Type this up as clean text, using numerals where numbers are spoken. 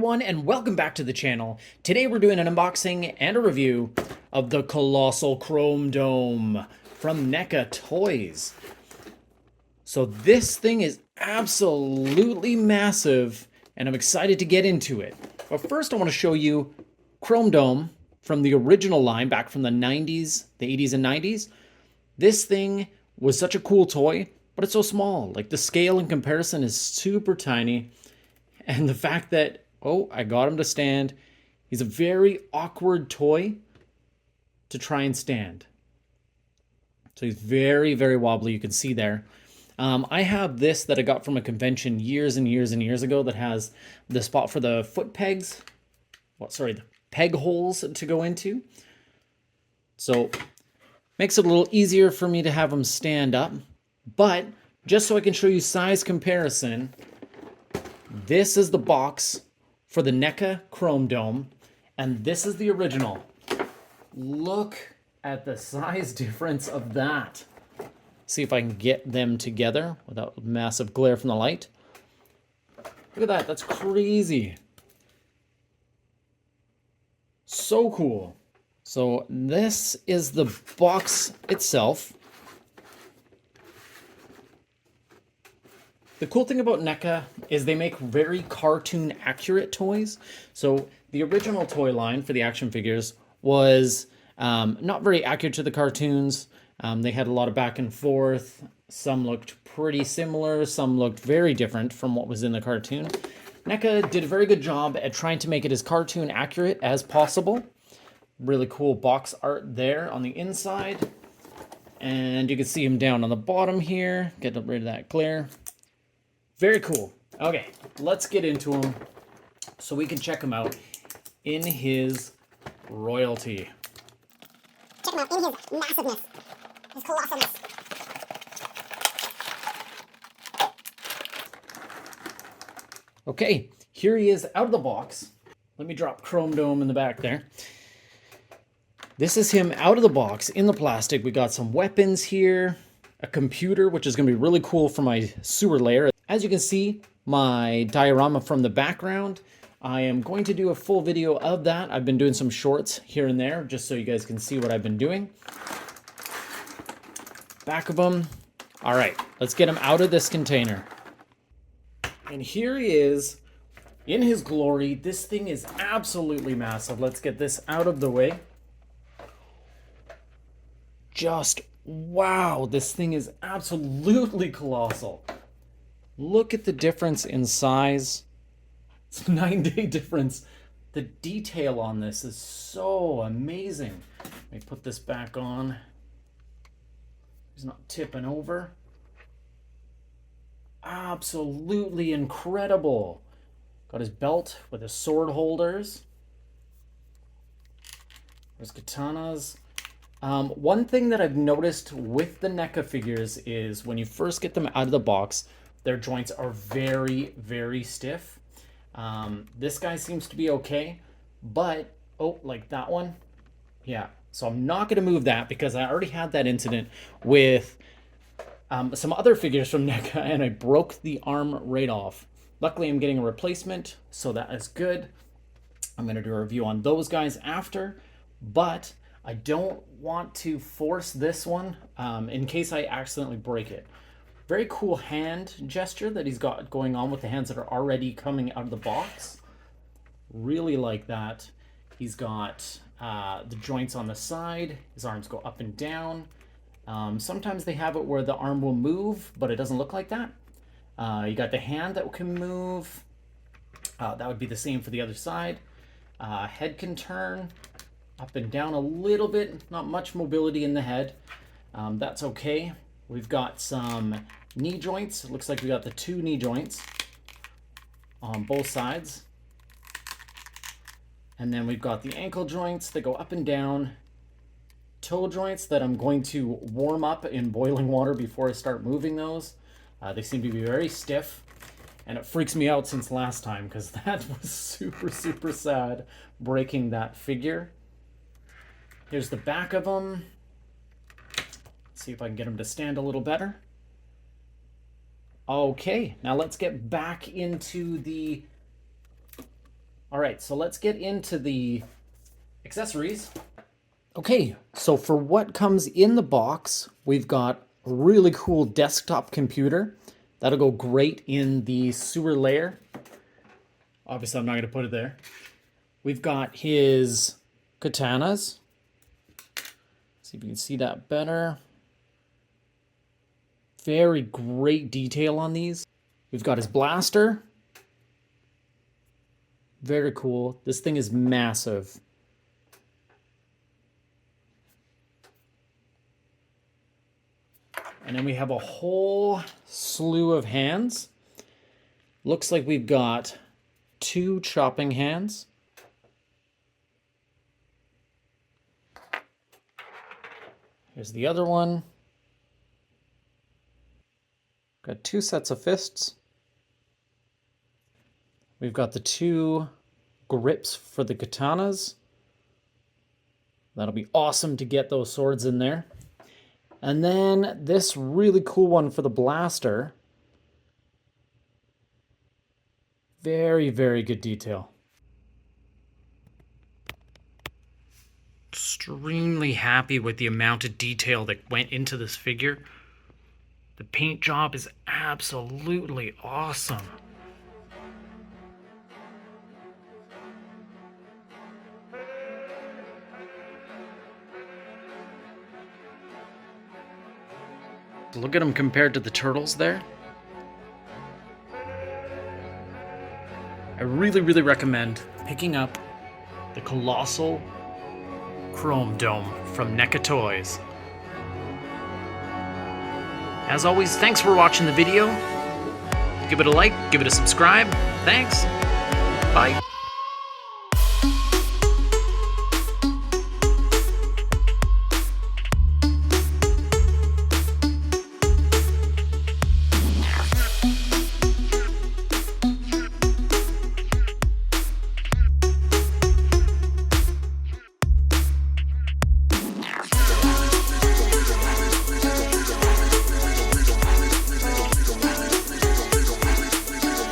everyone, and welcome back to the channel. Today we're doing an unboxing and a review of the Colossal Chrome Dome from NECA Toys. So this thing is absolutely massive, and I'm excited to get into it. But first I want to show you Chrome Dome from the original line back from the 90s, the 80s and 90s. This thing was such a cool toy, but it's so small. Like, the scale in comparison is super tiny. And the fact that, I got him to stand. He's a very awkward toy to try and stand. So he's very, very wobbly. You can see there. I have this that I got from a convention years and years and years ago that has the spot for the foot pegs. The peg holes to go into. So makes it a little easier for me to have him stand up. But just so I can show you size comparison, this is the box for the NECA Chrome Dome, and this is the original. Look at the size difference of that. See if I can get them together without massive glare from the light. Look at that, that's crazy. So cool. So this is the box itself. The cool thing about NECA is they make very cartoon accurate toys. So the original toy line for the action figures was not very accurate to the cartoons. They had a lot of back and forth. Some looked pretty similar. Some looked very different from what was in the cartoon. NECA did a very good job at trying to make it as cartoon accurate as possible. Really cool box art there on the inside. And you can see him down on the bottom here. Get rid of that glare. Very cool. Okay, let's get into him so we can check him out in his royalty. Check him out in his massiveness, his colossalness. Okay, here he is out of the box. Let me drop Chrome Dome in the back there. This is him out of the box in the plastic. We got some weapons here, a computer, which is going to be really cool for my sewer layer. As you can see, my diorama from the background, I am going to do a full video of that. I've been doing some shorts here and there, just so you guys can see what I've been doing. Back of him. All right, let's get him out of this container. And here he is in his glory. This thing is absolutely massive. Let's get this out of the way. Just, wow, this thing is absolutely colossal. Look at the difference in size. It's a 9-day difference. The detail on this is so amazing. Let me put this back on. He's not tipping over. Absolutely incredible. Got his belt with his sword holders. There's katanas. One thing that I've noticed with the NECA figures is when you first get them out of the box, their joints are very, very stiff. This guy seems to be okay, but, like that one. Yeah, so I'm not going to move that because I already had that incident with some other figures from NECA, and I broke the arm right off. Luckily, I'm getting a replacement, so that is good. I'm going to do a review on those guys after, but I don't want to force this one in case I accidentally break it. Very cool hand gesture that he's got going on with the hands that are already coming out of the box. Really like that. He's got the joints on the side. His arms go up and down. Sometimes they have it where the arm will move, but it doesn't look like that. You got the hand that can move. That would be the same for the other side. Head can turn up and down a little bit. Not much mobility in the head. That's okay. We've got some knee joints. It looks like we got the 2 knee joints on both sides. And then we've got the ankle joints that go up and down. Toe joints that I'm going to warm up in boiling water before I start moving those. They seem to be very stiff. And it freaks me out since last time because that was super, super sad breaking that figure. Here's the back of them. See if I can get him to stand a little better. Okay, now let's get back into the All right, so let's get into the accessories. Okay, so for what comes in the box, we've got a really cool desktop computer. That'll go great in the sewer layer. Obviously, I'm not going to put it there. We've got his katanas. See if you can see that better. Very great detail on these. We've got his blaster. Very cool. This thing is massive. And then we have a whole slew of hands. Looks like we've got 2 chopping hands. Here's the other one. Got 2 sets of fists. We've got the 2 grips for the katanas. That'll be awesome to get those swords in there. And then this really cool one for the blaster. Very, very good detail. Extremely happy with the amount of detail that went into this figure. The paint job is absolutely awesome. Look at him compared to the turtles there. I really, really recommend picking up the Colossal Chrome Dome from NECA Toys. As always, thanks for watching the video. Give it a like, give it a subscribe. Thanks. Bye.